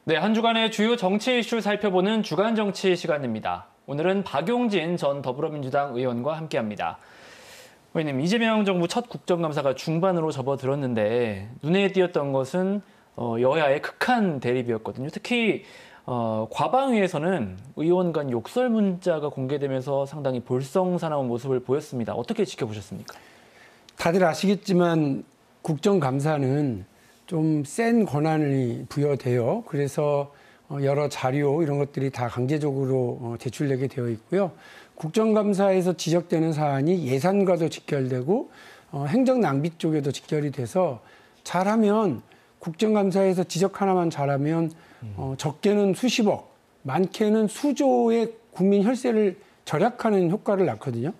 네, 한 주간의 주요 정치 이슈 살펴보는 주간 정치 시간입니다. 오늘은 박용진 전 더불어민주당 의원과 함께합니다. 의원님, 이재명 정부 첫 국정감사가 중반으로 접어들었는데 눈에 띄었던 것은 여야의 극한 대립이었거든요. 특히 과방위에서는 의원 간 욕설 문자가 공개되면서 상당히 볼썽사나운 모습을 보였습니다. 어떻게 지켜보셨습니까? 다들 아시겠지만 국정감사는 좀 센 권한이 부여돼요. 그래서 여러 자료 이런 것들이 다 강제적으로 제출되게 되어 있고요. 국정감사에서 지적되는 사안이 예산과도 직결되고 행정 낭비 쪽에도 직결이 돼서 잘하면 국정감사에서 지적 하나만 잘하면 적게는 수십억, 많게는 수조의 국민 혈세를 절약하는 효과를 낳거든요.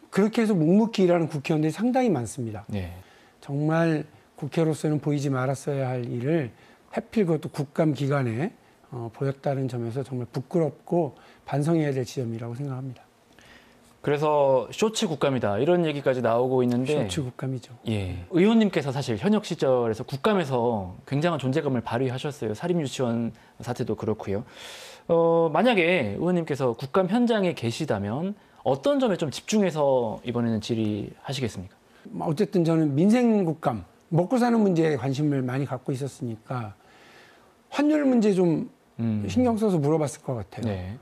그렇게 해서 묵묵히 일하는 국회의원들이 상당히 많습니다. 네. 정말 국회로서는 보이지 말았어야 할 일을 하필 그것도 국감 기간에 보였다는 점에서 정말 부끄럽고 반성해야 될 지점이라고 생각합니다. 그래서 쇼츠 국감이다 이런 얘기까지 나오고 있는데 쇼츠 국감이죠. 예, 의원님께서 사실 현역 시절에서 국감에서 굉장한 존재감을 발휘하셨어요. 사립유치원 사태도 그렇고요. 만약에 의원님께서 국감 현장에 계시다면 어떤 점에 좀 집중해서 이번에는 질의하시겠습니까? 어쨌든 저는 민생 국감, 먹고 사는 문제에 관심을 많이 갖고 있었으니까 환율 문제 좀 신경 써서 물어봤을 것 같아요. 네.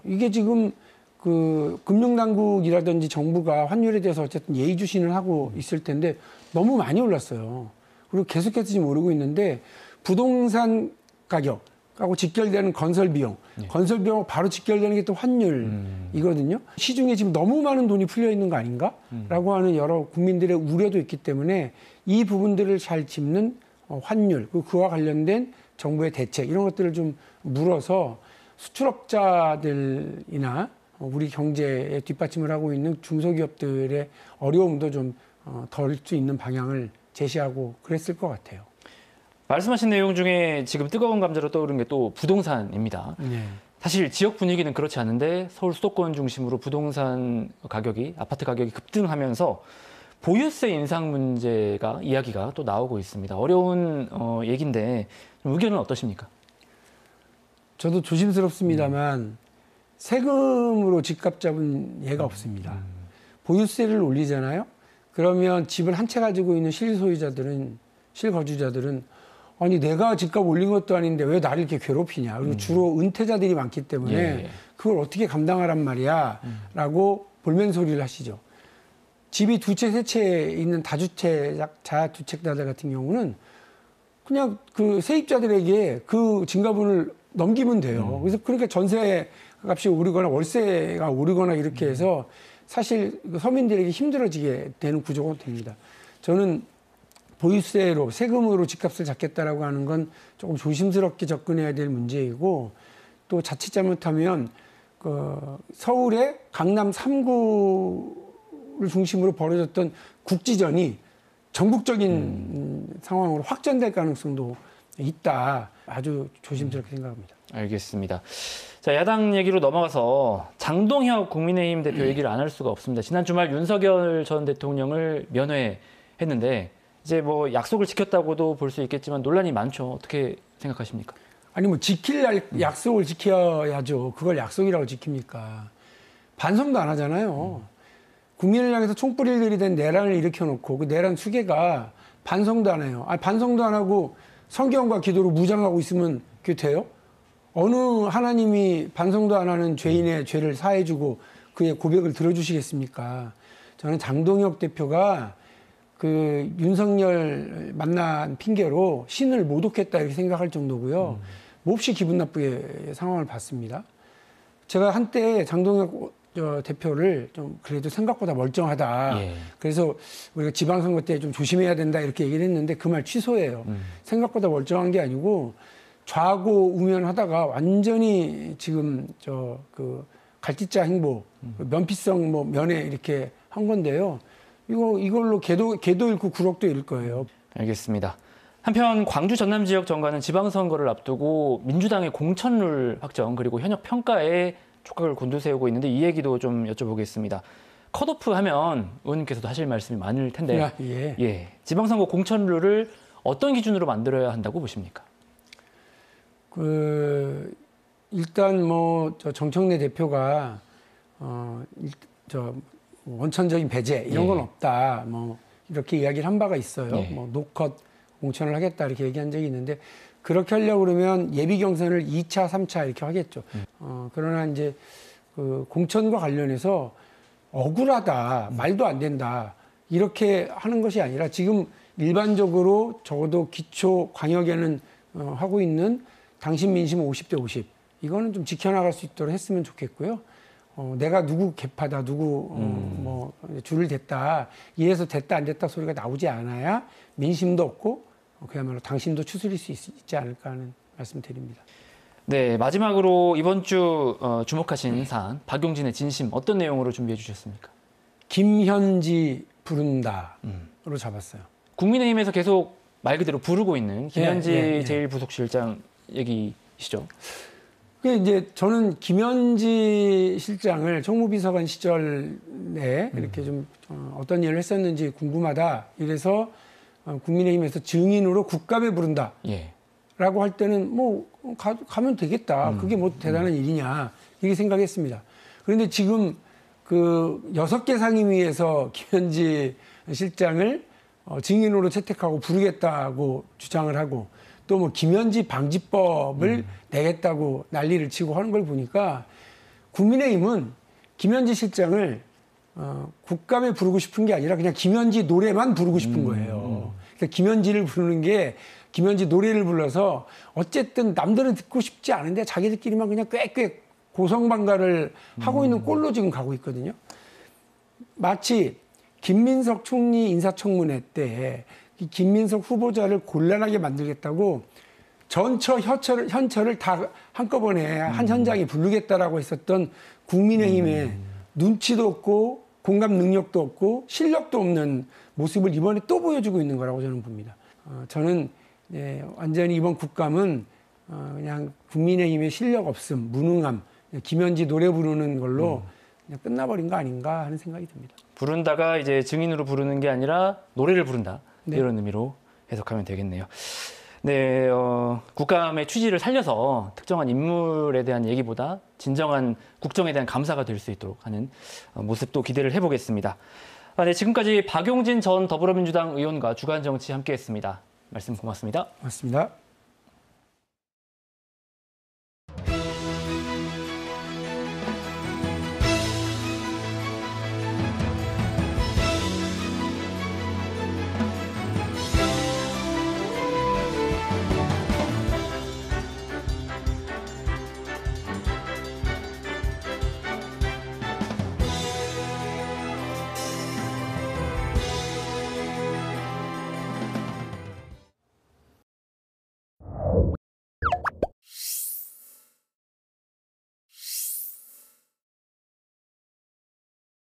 이게 지금 그 금융당국이라든지 정부가 환율에 대해서 어쨌든 예의주시는 하고 있을 텐데 너무 많이 올랐어요. 그리고 계속해서 지금 오르고 있는데 부동산 가격하고 직결되는 건설 비용, 네. 건설 비용하고 바로 직결되는 게 또 환율이거든요. 시중에 지금 너무 많은 돈이 풀려 있는 거 아닌가라고 하는 여러 국민들의 우려도 있기 때문에 이 부분들을 잘 짚는 환율, 그와 관련된 정부의 대책 이런 것들을 좀 물어서 수출업자들이나 우리 경제에 뒷받침을 하고 있는 중소기업들의 어려움도 좀 덜 수 있는 방향을 제시하고 그랬을 것 같아요. 말씀하신 내용 중에 지금 뜨거운 감자로 떠오르는 게 또 부동산입니다. 네. 사실 지역 분위기는 그렇지 않은데 서울 수도권 중심으로 부동산 가격이, 아파트 가격이 급등하면서 보유세 인상 문제가 이야기가 또 나오고 있습니다. 어려운 얘기인데 의견은 어떠십니까? 저도 조심스럽습니다만 세금으로 집값 잡은 예가 없습니다. 보유세를 올리잖아요. 그러면 집을 한 채 가지고 있는 실소유자들은, 실거주자들은 아니 내가 집값 올린 것도 아닌데 왜 나를 이렇게 괴롭히냐. 그리고 주로 은퇴자들이 많기 때문에 그걸 어떻게 감당하란 말이야 라고 볼멘소리를 하시죠. 집이 두 채, 세 채 있는 자주택자들 같은 경우는 그냥 그 세입자들에게 그 증가분을 넘기면 돼요. 그래서 그러니까 전세 값이 오르거나 월세가 오르거나 이렇게 해서 사실 서민들에게 힘들어지게 되는 구조가 됩니다. 저는 보유세로, 세금으로 집값을 잡겠다라고 하는 건 조금 조심스럽게 접근해야 될 문제이고 또 자칫 잘못하면 서울의 강남 3구를 중심으로 벌어졌던 국지전이 전국적인 상황으로 확전될 가능성도 있다. 아주 조심스럽게 생각합니다. 알겠습니다. 자, 야당 얘기로 넘어가서 장동혁 국민의힘 대표 얘기를 안 할 수가 없습니다. 지난 주말 윤석열 전 대통령을 면회했는데 이제 뭐 약속을 지켰다고도 볼 수 있겠지만 논란이 많죠. 어떻게 생각하십니까? 아니 뭐 지킬 약속을 지켜야죠. 그걸 약속이라고 지킵니까? 반성도 안 하잖아요. 국민을 향해서 총뿌리를 들이댄 내란을 일으켜놓고 그 내란 수괴가 반성도 안 해요. 아니, 반성도 안 하고 성경과 기도로 무장하고 있으면 그게 돼요? 어느 하나님이 반성도 안 하는 죄인의 죄를 사해주고 그의 고백을 들어주시겠습니까? 저는 장동혁 대표가 그 윤석열 만난 핑계로 신을 모독했다 이렇게 생각할 정도고요. 몹시 기분 나쁘게 상황을 봤습니다. 제가 한때 장동혁 대표를 좀 그래도 생각보다 멀쩡하다. 그래서 우리가 지방선거 때 좀 조심해야 된다 이렇게 얘기를 했는데 그 말 취소해요. 생각보다 멀쩡한 게 아니고 좌고 우면하다가 완전히 지금 그 갈짓자 행보, 면피성 뭐 면에 이렇게 한 건데요. 이걸로 개도 잃고 구럭도 잃을 거예요. 알겠습니다. 한편 광주 전남 지역 정가는 지방선거를 앞두고 민주당의 공천룰 확정 그리고 현역 평가에 촉각을 곤두세우고 있는데 이 얘기도 좀 여쭤보겠습니다. 컷오프 하면 의원님께서도 하실 말씀이 많을 텐데 지방선거 공천룰을 어떤 기준으로 만들어야 한다고 보십니까? 일단 저 정청래 대표가 원천적인 배제 이런 건 없다. 이렇게 이야기를 한 바가 있어요. 노컷 공천을 하겠다 이렇게 얘기한 적이 있는데 그렇게 하려고 그러면 예비 경선을 2차, 3차 이렇게 하겠죠. 그러나 이제 그 공천과 관련해서 억울하다, 말도 안 된다 이렇게 하는 것이 아니라 지금 일반적으로 적어도 기초 광역에는 하고 있는 당신 민심 50대 50 이거는 좀 지켜나갈 수 있도록 했으면 좋겠고요. 내가 누구 개파다, 누구 줄을 댔다, 이래서 됐다 안 됐다 소리가 나오지 않아야 민심도 없고 그야말로 당심도 추스릴 수 있지 않을까 하는 말씀드립니다. 네, 마지막으로 이번 주 주목하신 사안, 박용진의 진심 어떤 내용으로 준비해 주셨습니까? 김현지 부른다로 잡았어요. 국민의힘에서 계속 말 그대로 부르고 있는 김현지 제1부속실장 얘기시죠? 이제 저는 김현지 실장을 총무비서관 시절에 이렇게 좀 어떤 일을 했었는지 궁금하다. 이래서 국민의힘에서 증인으로 국감에 부른다. 라고 할 때는 가면 되겠다. 그게 대단한 일이냐. 이렇게 생각했습니다. 그런데 지금 그 6개 상임위에서 김현지 실장을 증인으로 채택하고 부르겠다고 주장을 하고 또 김현지 방지법을 내겠다고 난리를 치고 하는 걸 보니까 국민의힘은 김현지 실장을 국감에 부르고 싶은 게 아니라 그냥 김현지 노래만 부르고 싶은 거예요. 그러니까 김현지를 부르는 게 김현지 노래를 불러서 어쨌든 남들은 듣고 싶지 않은데 자기들끼리만 그냥 꽥꽥 고성방가를 하고 있는 꼴로 지금 가고 있거든요. 마치 김민석 총리 인사청문회 때 김민석 후보자를 곤란하게 만들겠다고 전처 현처를 다 한꺼번에 한 현장에 부르겠다라고 했었던 국민의힘의 눈치도 없고 공감 능력도 없고 실력도 없는 모습을 이번에 또 보여주고 있는 거라고 저는 봅니다. 저는 완전히 이번 국감은 그냥 국민의힘의 실력 없음, 무능함, 김현지 노래 부르는 걸로 그냥 끝나버린 거 아닌가 하는 생각이 듭니다. 부른다가 이제 증인으로 부르는 게 아니라 노래를 부른다. 이런 의미로 해석하면 되겠네요. 네, 국감의 취지를 살려서 특정한 인물에 대한 얘기보다 진정한 국정에 대한 감사가 될 수 있도록 하는 모습도 기대를 해보겠습니다. 네, 지금까지 박용진 전 더불어민주당 의원과 주간정치 함께했습니다. 말씀 고맙습니다. 고맙습니다.